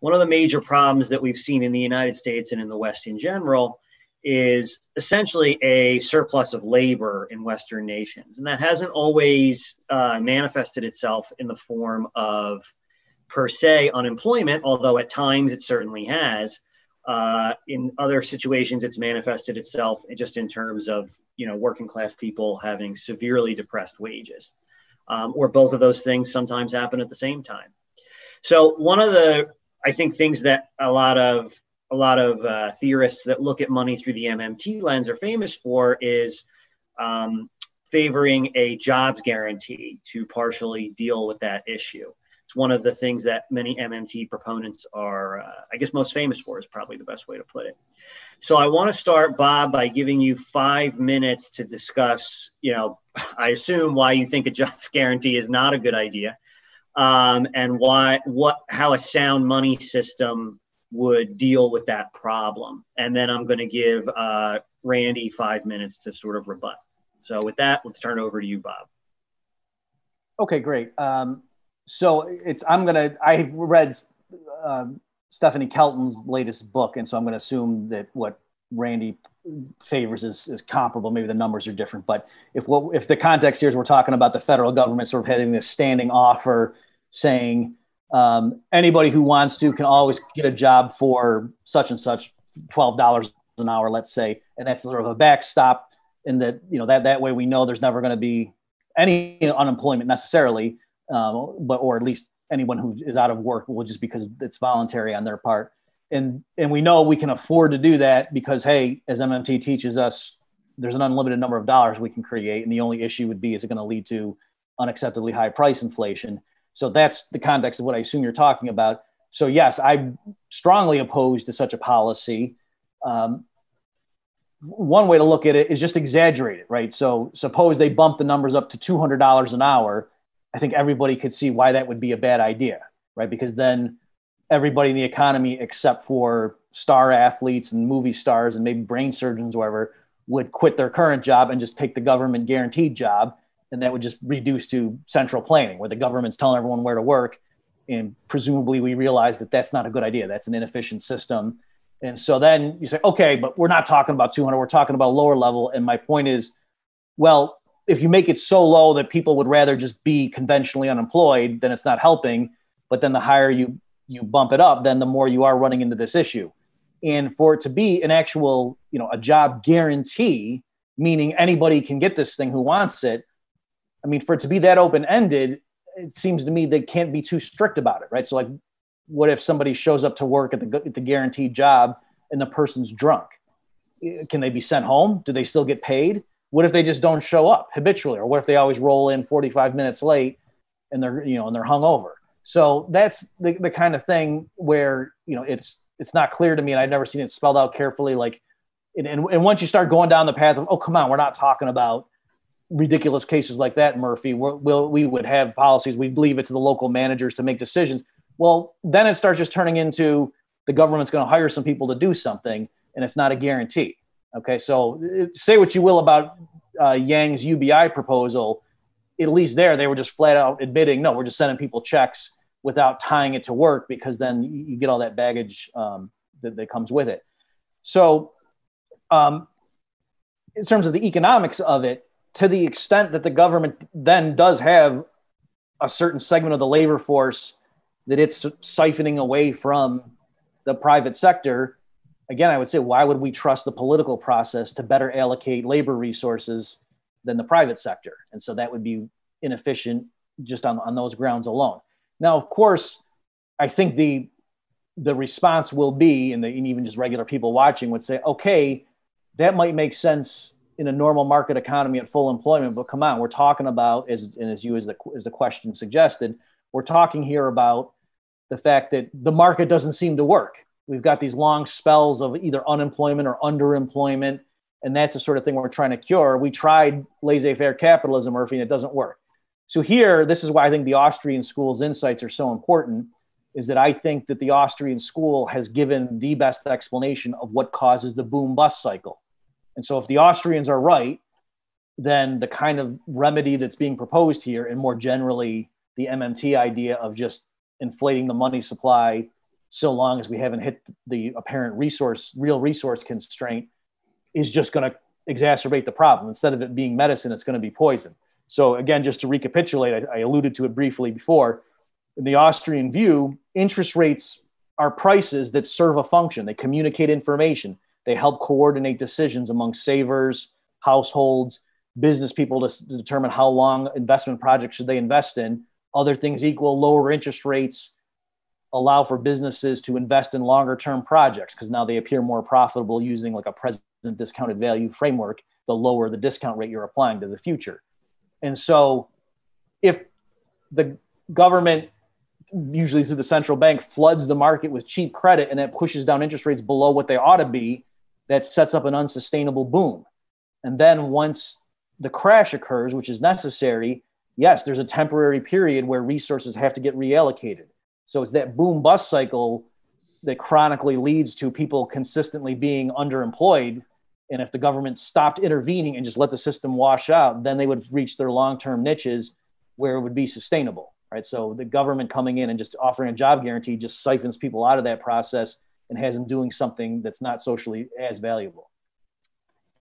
One of the major problems that we've seen in the United States and in the West in general is essentially a surplus of labor in Western nations. And that hasn't always manifested itself in the form of, per se, unemployment, although at times it certainly has. In other situations, it's manifested itself just in terms of, working class people having severely depressed wages, or both of those things sometimes happen at the same time. So one of the, I think, things that a lot of theorists that look at money through the MMT lens are famous for is favoring a jobs guarantee to partially deal with that issue. It's one of the things that many MMT proponents are, I guess, most famous for, is probably the best way to put it. So I want to start, Bob, by giving you 5 minutes to discuss, I assume why you think a jobs guarantee is not a good idea. And how a sound money system would deal with that problem. And then I'm going to give Randy 5 minutes to sort of rebut. So with that, let's turn it over to you, Bob. Okay, great. So I read Stephanie Kelton's latest book, and so I'm going to assume that what Randy favors is comparable. Maybe the numbers are different, but if the context here is we're talking about the federal government sort of having this standing offer saying anybody who wants to can always get a job for such and such, $12 an hour, let's say, and that's sort of a backstop in that, that way we know there's never going to be any unemployment necessarily, or at least anyone who is out of work will, just because it's voluntary on their part. And we know we can afford to do that because, hey, as MMT teaches us, there's an unlimited number of dollars we can create. And the only issue would be, is it going to lead to unacceptably high price inflation? So that's the context of what I assume you're talking about. So yes, I'm strongly opposed to such a policy. One way to look at it is just exaggerate it, right? So suppose they bump the numbers up to $200 an hour. I think everybody could see why that would be a bad idea, right? Because then everybody in the economy, except for star athletes and movie stars and maybe brain surgeons, whoever, would quit their current job and just take the government guaranteed job. And that would just reduce to central planning, where the government's telling everyone where to work. And presumably we realize that that's not a good idea. That's an inefficient system. And so then you say, okay, but we're not talking about 200, we're talking about lower level. And my point is, well, if you make it so low that people would rather just be conventionally unemployed, then it's not helping. But then the higher you bump it up, then the more you are running into this issue. And for it to be an actual, a job guarantee, meaning anybody can get this thing who wants it. I mean, for it to be that open-ended, it seems to me they can't be too strict about it, right? So like, what if somebody shows up to work at the guaranteed job and the person's drunk? Can they be sent home? Do they still get paid? What if they just don't show up habitually? Or what if they always roll in 45 minutes late and they're, and they're hungover? So that's the kind of thing where, it's not clear to me, and I've never seen it spelled out carefully. Like, and once you start going down the path of, oh, come on, we're not talking about ridiculous cases like that, Murphy, we would have policies, we'd leave it to the local managers to make decisions. Well, then it starts just turning into the government's going to hire some people to do something, and it's not a guarantee. Okay, so say what you will about Yang's UBI proposal. At least there, they were just flat out admitting, no, we're just sending people checks without tying it to work, because then you get all that baggage that comes with it. So in terms of the economics of it, to the extent that the government then does have a certain segment of the labor force that it's siphoning away from the private sector, again, I would say, why would we trust the political process to better allocate labor resources than the private sector? And so that would be inefficient just on those grounds alone. Now, of course, I think the response will be, and even just regular people watching would say, okay, that might make sense in a normal market economy at full employment, but come on, we're talking about, as the question suggested, we're talking here about the fact that the market doesn't seem to work. We've got these long spells of either unemployment or underemployment, and that's the sort of thing we're trying to cure. We tried laissez-faire capitalism, Murphy, and it doesn't work. So here, this is why I think the Austrian school's insights are so important, is that I think that the Austrian school has given the best explanation of what causes the boom-bust cycle. And so if the Austrians are right, then the kind of remedy that's being proposed here, and more generally the MMT idea of just inflating the money supply so long as we haven't hit the apparent real resource constraint, is just going to exacerbate the problem. Instead of it being medicine, it's going to be poison. So again, just to recapitulate, I alluded to it briefly before. In the Austrian view, interest rates are prices that serve a function. They communicate information. They help coordinate decisions among savers, households, business people to determine how long investment projects should they invest in. Other things equal, lower interest rates allow for businesses to invest in longer term projects because now they appear more profitable using like a present discounted value framework, the lower the discount rate you're applying to the future. And so if the government, usually through the central bank, floods the market with cheap credit and that pushes down interest rates below what they ought to be, that sets up an unsustainable boom. And then once the crash occurs, which is necessary, yes, there's a temporary period where resources have to get reallocated. So it's that boom bust cycle that chronically leads to people consistently being underemployed. And if the government stopped intervening and just let the system wash out, then they would reach their long-term niches where it would be sustainable, right? So the government coming in and just offering a job guarantee just siphons people out of that process and has them doing something that's not socially as valuable.